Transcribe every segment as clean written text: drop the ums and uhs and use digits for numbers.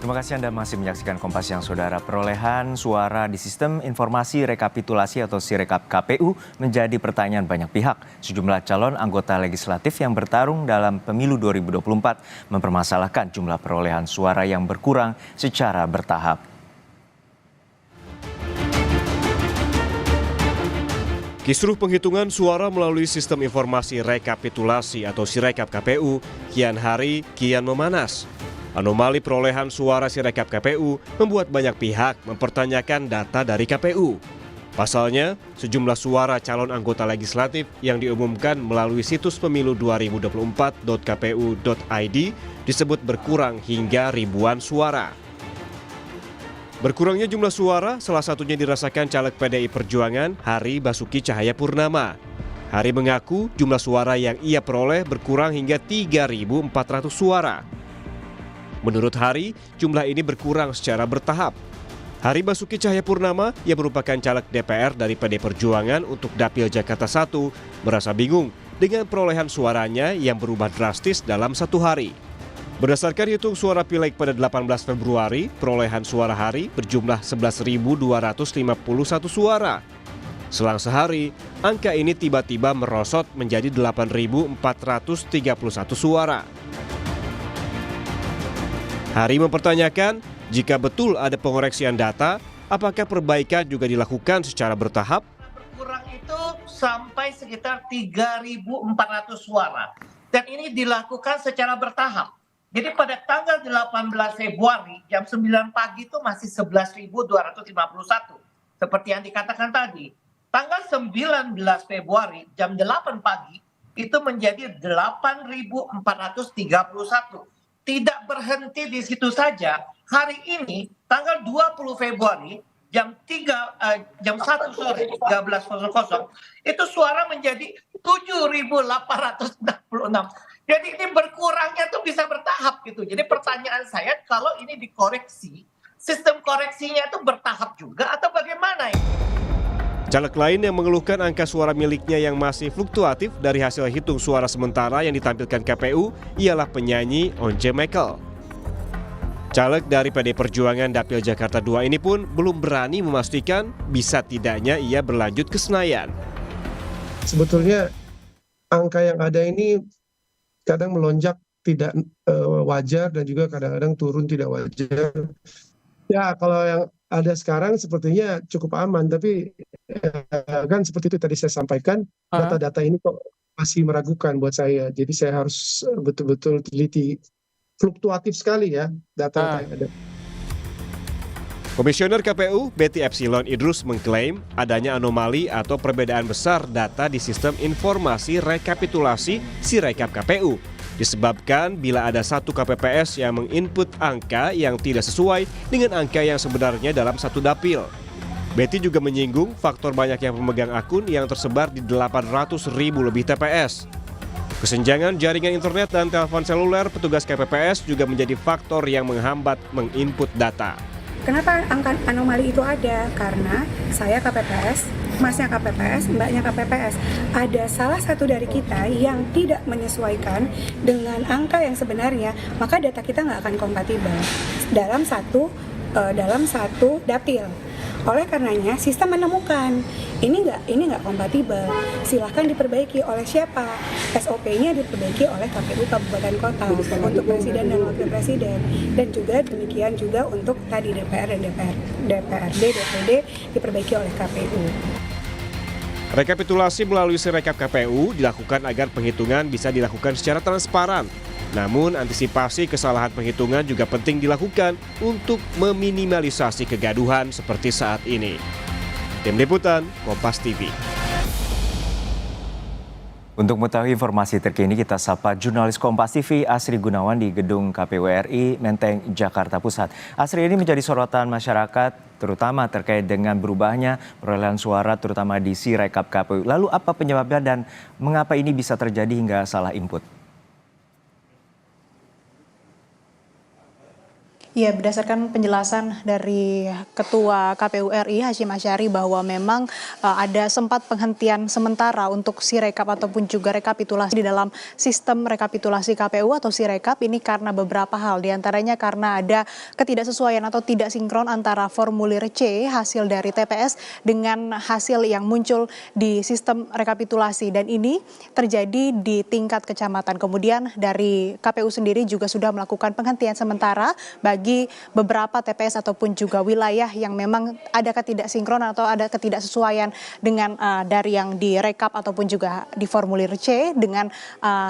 Terima kasih Anda masih menyaksikan Kompas Siang, Saudara. Perolehan suara di sistem informasi rekapitulasi atau Sirekap KPU menjadi pertanyaan banyak pihak. Sejumlah calon anggota legislatif yang bertarung dalam pemilu 2024 mempermasalahkan jumlah perolehan suara yang berkurang secara bertahap. Kisruh penghitungan suara melalui sistem informasi rekapitulasi atau Sirekap KPU kian hari kian memanas. Anomali perolehan suara Sirekap KPU membuat banyak pihak mempertanyakan data dari KPU. Pasalnya, sejumlah suara calon anggota legislatif yang diumumkan melalui situs pemilu2024.kpu.id disebut berkurang hingga ribuan suara. Berkurangnya jumlah suara salah satunya dirasakan caleg PDI Perjuangan Hari Basuki Cahayapurnama. Hari mengaku jumlah suara yang ia peroleh berkurang hingga 3.400 suara. Menurut Hari, jumlah ini berkurang secara bertahap. Hari Basuki Cahayapurnama yang merupakan caleg DPR dari PD Perjuangan untuk Dapil Jakarta 1 merasa bingung dengan perolehan suaranya yang berubah drastis dalam satu hari. Berdasarkan hitung suara pileg pada 18 Februari, perolehan suara Hari berjumlah 11.251 suara. Selang sehari, angka ini tiba-tiba merosot menjadi 8.431 suara. Hari mempertanyakan, jika betul ada pengoreksian data, apakah perbaikan juga dilakukan secara bertahap? Berkurang itu sampai sekitar 3.400 suara. Dan ini dilakukan secara bertahap. Jadi pada tanggal 18 Februari jam 9 pagi itu masih 11.251. Seperti yang dikatakan tadi. Tanggal 19 Februari jam 8 pagi itu menjadi 8.431. Tidak berhenti di situ saja. Hari ini tanggal 20 Februari jam 1 sore 13.00 itu suara menjadi 7.866. Jadi ini berkurangnya tuh bisa bertahap gitu. Jadi pertanyaan saya, kalau ini dikoreksi, sistem koreksinya itu bertahap juga atau bagaimana ini? Caleg lain yang mengeluhkan angka suara miliknya yang masih fluktuatif dari hasil hitung suara sementara yang ditampilkan KPU ialah penyanyi Once Michael. Caleg dari PD Perjuangan Dapil Jakarta 2 ini pun belum berani memastikan bisa tidaknya ia berlanjut ke Senayan. Sebetulnya angka yang ada ini kadang melonjak tidak wajar dan juga kadang-kadang turun tidak wajar. Ya, kalau yang ada sekarang sepertinya cukup aman, tapi kan seperti itu tadi saya sampaikan, data-data ini kok masih meragukan buat saya. Jadi saya harus betul-betul teliti. Fluktuatif sekali ya data-data yang ada. Komisioner KPU Betty Epsilon Idrus mengklaim adanya anomali atau perbedaan besar data di sistem informasi rekapitulasi Sirekap KPU. Disebabkan bila ada satu KPPS yang menginput angka yang tidak sesuai dengan angka yang sebenarnya dalam satu dapil. Betty juga menyinggung faktor banyaknya pemegang akun yang tersebar di 800.000 lebih TPS. Kesenjangan jaringan internet dan telepon seluler petugas KPPS juga menjadi faktor yang menghambat menginput data. Kenapa angka anomali itu ada? Karena saya KPPS, masnya KPPS, mbaknya KPPS. Ada salah satu dari kita yang tidak menyesuaikan dengan angka yang sebenarnya, maka data kita nggak akan kompatibel dalam satu dapil. Oleh karenanya sistem menemukan ini nggak kompatibel. Silahkan diperbaiki oleh siapa? SOP-nya diperbaiki oleh KPU Kabupaten Kota untuk presiden dan wakil presiden, dan juga demikian juga untuk tadi DPR dan DPRD, DPD diperbaiki oleh KPU. Rekapitulasi melalui Sirekap KPU dilakukan agar penghitungan bisa dilakukan secara transparan. Namun antisipasi kesalahan penghitungan juga penting dilakukan untuk meminimalisasi kegaduhan seperti saat ini. Tim Liputan, Kompas TV. Untuk mengetahui informasi terkini kita sapa jurnalis Kompas TV Asri Gunawan di Gedung KPU RI Menteng, Jakarta Pusat. Asri, ini menjadi sorotan masyarakat terutama terkait dengan berubahnya perolehan suara terutama di Sirekap KPU. Lalu apa penyebabnya dan mengapa ini bisa terjadi hingga salah input? Ya, berdasarkan penjelasan dari Ketua KPU RI Hasyim Asyari bahwa memang ada sempat penghentian sementara untuk Sirekap ataupun juga rekapitulasi di dalam sistem rekapitulasi KPU atau Sirekap ini karena beberapa hal, diantaranya karena ada ketidaksesuaian atau tidak sinkron antara formulir C hasil dari TPS dengan hasil yang muncul di sistem rekapitulasi, dan ini terjadi di tingkat kecamatan. Kemudian dari KPU sendiri juga sudah melakukan penghentian sementara bagi beberapa TPS ataupun juga wilayah yang memang ada ketidaksinkron atau ada ketidaksesuaian dengan dari yang direkap ataupun juga di formulir C dengan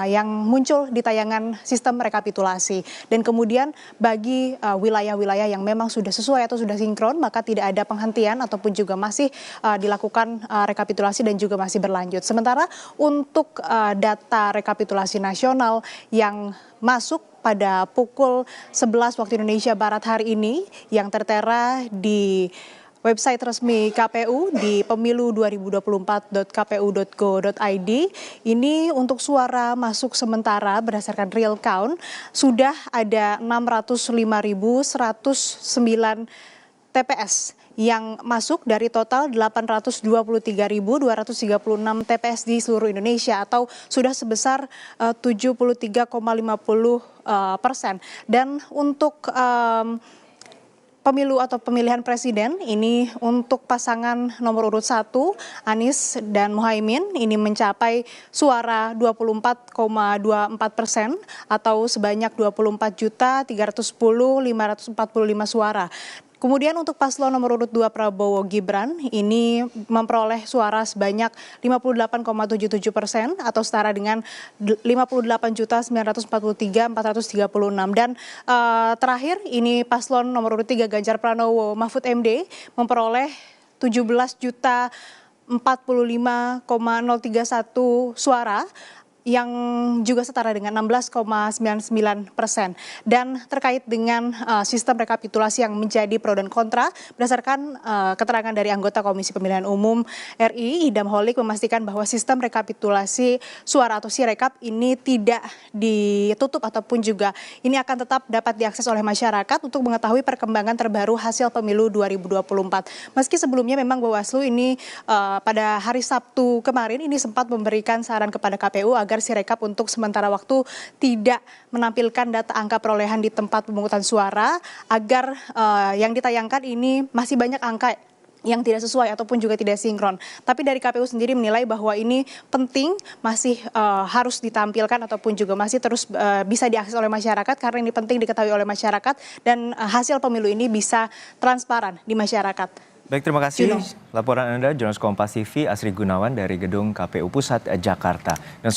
yang muncul di tayangan sistem rekapitulasi. Dan kemudian bagi wilayah-wilayah yang memang sudah sesuai atau sudah sinkron, maka tidak ada penghentian ataupun juga masih dilakukan rekapitulasi dan juga masih berlanjut. Sementara untuk data rekapitulasi nasional yang masuk pada pukul 11 waktu Indonesia Barat hari ini yang tertera di website resmi KPU di pemilu2024.kpu.go.id, ini untuk suara masuk sementara berdasarkan real count sudah ada 605.109 TPS yang masuk dari total 823.236 TPS di seluruh Indonesia atau sudah sebesar 73,50%. Dan untuk pemilu atau pemilihan presiden ini untuk pasangan nomor urut 1 Anies dan Muhaimin ini mencapai suara 24,24% atau sebanyak 24.310.545 suara. Kemudian untuk paslon nomor urut 2 Prabowo Gibran ini memperoleh suara sebanyak 58,77% atau setara dengan 58.943.436. Dan terakhir ini paslon nomor urut 3 Ganjar Pranowo Mahfud MD memperoleh 17.045.031 suara yang juga setara dengan 16,99%. Dan terkait dengan sistem rekapitulasi yang menjadi pro dan kontra, berdasarkan keterangan dari anggota Komisi Pemilihan Umum RI, Idam Holik memastikan bahwa sistem rekapitulasi suara atau Sirekap ini tidak ditutup ataupun juga ini akan tetap dapat diakses oleh masyarakat untuk mengetahui perkembangan terbaru hasil pemilu 2024. Meski sebelumnya memang Bawaslu ini pada hari Sabtu kemarin ini sempat memberikan saran kepada KPU agar Sirekap untuk sementara waktu tidak menampilkan data angka perolehan di tempat pemungutan suara agar yang ditayangkan ini masih banyak angka yang tidak sesuai ataupun juga tidak sinkron. Tapi dari KPU sendiri menilai bahwa ini penting, masih harus ditampilkan ataupun juga masih terus bisa diakses oleh masyarakat karena ini penting diketahui oleh masyarakat dan hasil pemilu ini bisa transparan di masyarakat. Baik, terima kasih. Laporan Anda, Jurnalis Kompas TV, Asri Gunawan dari Gedung KPU Pusat Jakarta. Dan